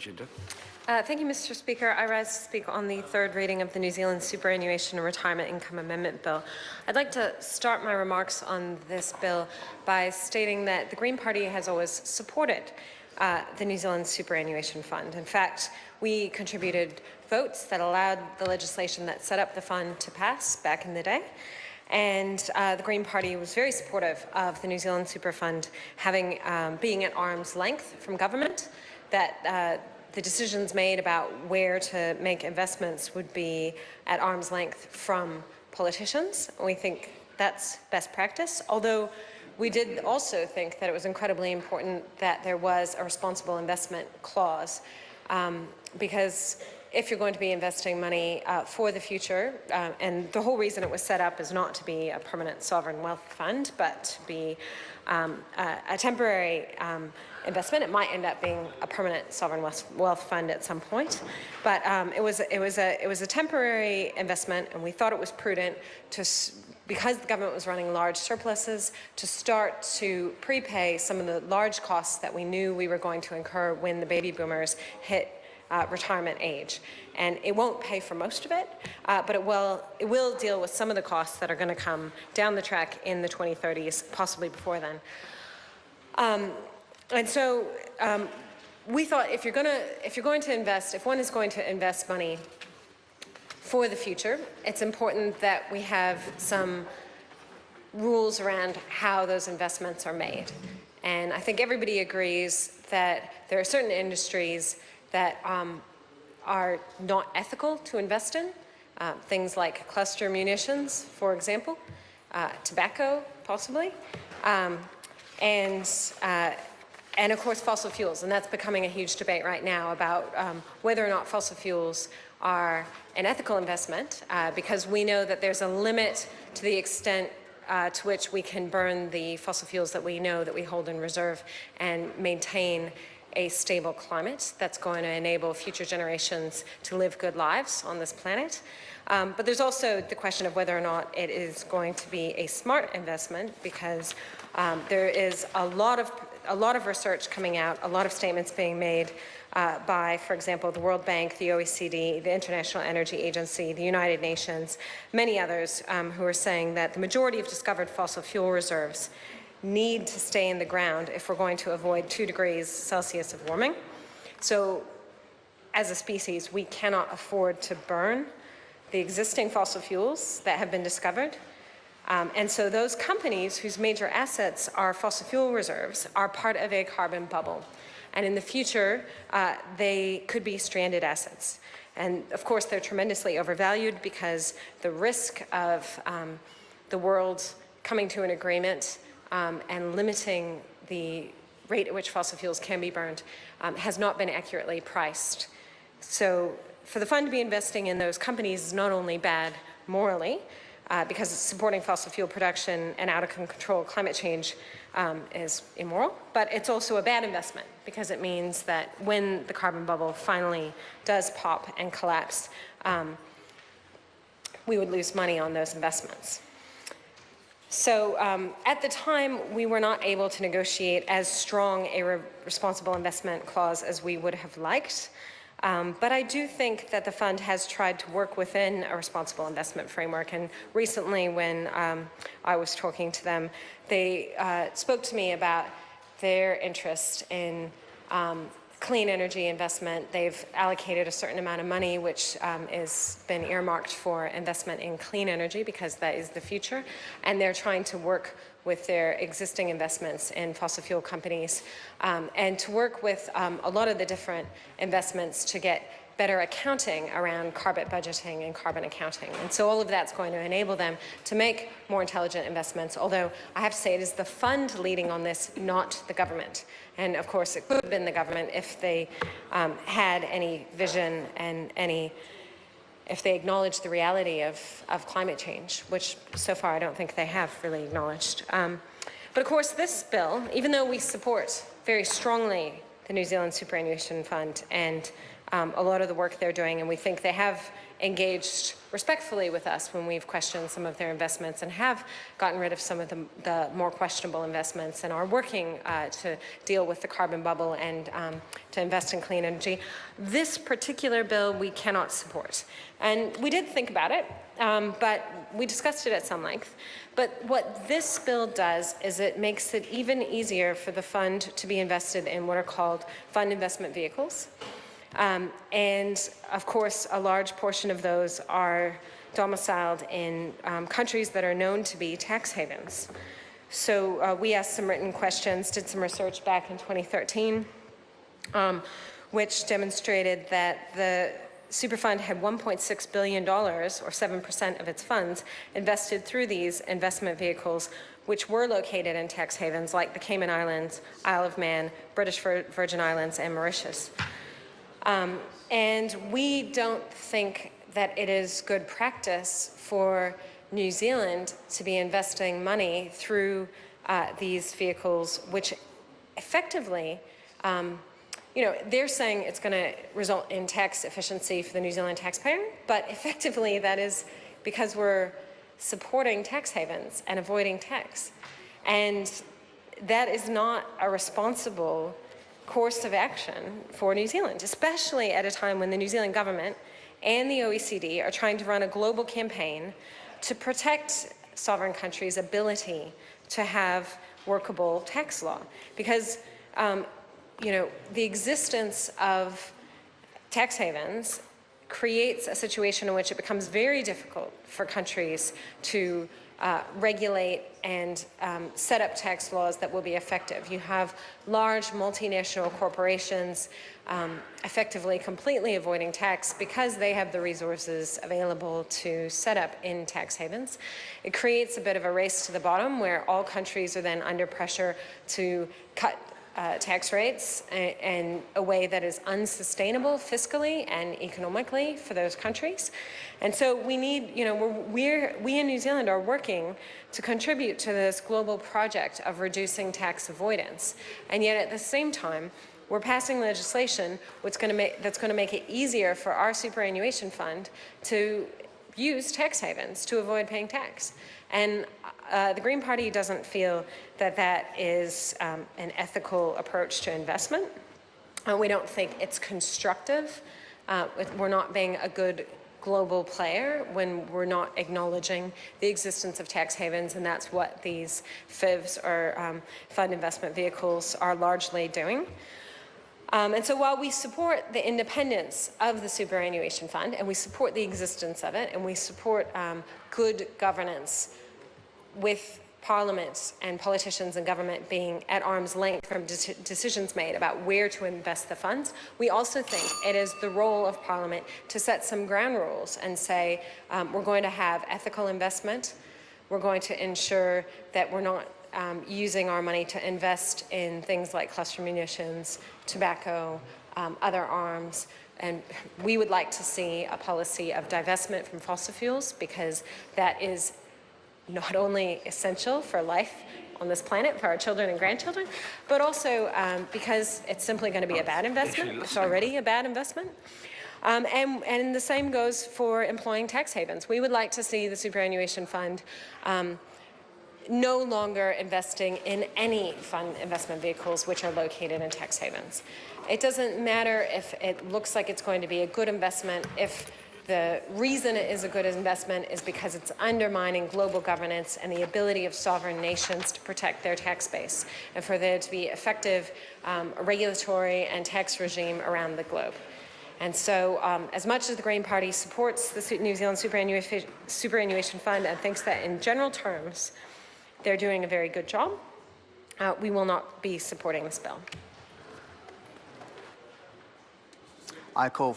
agenda. Thank you, Mr. Speaker. I rise to speak on the third reading of the New Zealand Superannuation and Retirement Income Amendment Bill. I'd like to start my remarks on this bill by stating that the Green Party has always supported the New Zealand Superannuation Fund. In fact, we contributed votes that allowed the legislation that set up the fund to pass back in the day. And the Green Party was very supportive of the New Zealand Super Fund having being at arm's length from government, that the decisions made about where to make investments would be at arm's length from politicians. We think that's best practice, although we did also think that it was incredibly important that there was a responsible investment clause, because if you're going to be investing money for the future, and the whole reason it was set up is not to be a permanent sovereign wealth fund, but to be a temporary investment. It might end up being a permanent sovereign wealth fund at some point, but it was a temporary investment, and we thought it was prudent to, because the government was running large surpluses, to start to prepay some of the large costs that we knew we were going to incur when the baby boomers hit retirement age. And it won't pay for most of it, but it will deal with some of the costs that are going to come down the track in the 2030s, possibly before then. And so we thought if one is going to invest money for the future, it's important that we have some rules around how those investments are made. And I think everybody agrees that there are certain industries that are not ethical to invest in, things like cluster munitions, for example, tobacco, possibly, and of course fossil fuels. And that's becoming a huge debate right now about whether or not fossil fuels are an ethical investment, because we know that there's a limit to the extent to which we can burn the fossil fuels that we know that we hold in reserve and maintain a stable climate that's going to enable future generations to live good lives on this planet. But there's also the question of whether or not it is going to be a smart investment, because there is a lot of research coming out, a lot of statements being made by, for example, the World Bank, the OECD, the International Energy Agency, the United Nations, many others who are saying that the majority of discovered fossil fuel reserves need to stay in the ground if we're going to avoid 2 degrees Celsius of warming. So as a species, we cannot afford to burn the existing fossil fuels that have been discovered. And so those companies whose major assets are fossil fuel reserves are part of a carbon bubble. And in the future, they could be stranded assets. And of course, they're tremendously overvalued because the risk of the world coming to an agreement and limiting the rate at which fossil fuels can be burned has not been accurately priced. So for the fund to be investing in those companies is not only bad morally, because it's supporting fossil fuel production and out of control climate change is immoral, but it's also a bad investment because it means that when the carbon bubble finally does pop and collapse, we would lose money on those investments. So at the time, we were not able to negotiate as strong a responsible investment clause as we would have liked. But I do think that the fund has tried to work within a responsible investment framework. And recently, when I was talking to them, they spoke to me about their interest in clean energy investment. They've allocated a certain amount of money, which has been earmarked for investment in clean energy, because that is the future. And they're trying to work with their existing investments in fossil fuel companies and to work with a lot of the different investments to get better accounting around carbon budgeting and carbon accounting. And so all of that's going to enable them to make more intelligent investments, although I have to say it is the fund leading on this, not the government. And of course, it could have been the government if they had any vision and if they acknowledged the reality of climate change, which so far I don't think they have really acknowledged. But of course, this bill, even though we support very strongly the New Zealand Superannuation Fund and a lot of the work they're doing, and we think they have engaged respectfully with us when we've questioned some of their investments and have gotten rid of some of the more questionable investments and are working to deal with the carbon bubble and to invest in clean energy. This particular bill we cannot support. And we did think about it, but we discussed it at some length. But what this bill does is it makes it even easier for the fund to be invested in what are called fund investment vehicles. And of course, a large portion of those are domiciled in countries that are known to be tax havens. So we asked some written questions, did some research back in 2013, which demonstrated that the Superfund had $1.6 billion, or 7% of its funds, invested through these investment vehicles, which were located in tax havens like the Cayman Islands, Isle of Man, British Virgin Islands, and Mauritius. And we don't think that it is good practice for New Zealand to be investing money through these vehicles, which effectively, they're saying it's going to result in tax efficiency for the New Zealand taxpayer, but effectively that is because we're supporting tax havens and avoiding tax. And that is not a responsible course of action for New Zealand, especially at a time when the New Zealand government and the OECD are trying to run a global campaign to protect sovereign countries' ability to have workable tax law. Because the existence of tax havens creates a situation in which it becomes very difficult for countries to regulate and set up tax laws that will be effective. You have large multinational corporations effectively completely avoiding tax because they have the resources available to set up in tax havens. It creates a bit of a race to the bottom where all countries are then under pressure to cut tax rates in a way that is unsustainable fiscally and economically for those countries. And so we need, we in New Zealand are working to contribute to this global project of reducing tax avoidance. And yet at the same time, we're passing legislation that's going to make it easier for our superannuation fund to use tax havens to avoid paying tax. And the Green Party doesn't feel that that is an ethical approach to investment. We don't think it's constructive. We're not being a good global player when we're not acknowledging the existence of tax havens, and that's what these FIVs, or fund investment vehicles, are largely doing. And so while we support the independence of the superannuation fund, and we support the existence of it, and we support good governance with parliaments and politicians and government being at arm's length from decisions made about where to invest the funds, we also think it is the role of parliament to set some ground rules and say we're going to have ethical investment, we're going to ensure that we're not using our money to invest in things like cluster munitions, tobacco, other arms, and we would like to see a policy of divestment from fossil fuels, because that is not only essential for life on this planet for our children and grandchildren, but also because it's simply going to be a bad investment. It's already a bad investment. And the same goes for employing tax havens. We would like to see the superannuation fund no longer investing in any fund investment vehicles which are located in tax havens. It doesn't matter if it looks like it's going to be a good investment if the reason it is a good investment is because it's undermining global governance and the ability of sovereign nations to protect their tax base and for there to be effective regulatory and tax regime around the globe. And so as much as the Green Party supports the New Zealand Superannuation Fund and thinks that in general terms they're doing a very good job, we will not be supporting this bill. I call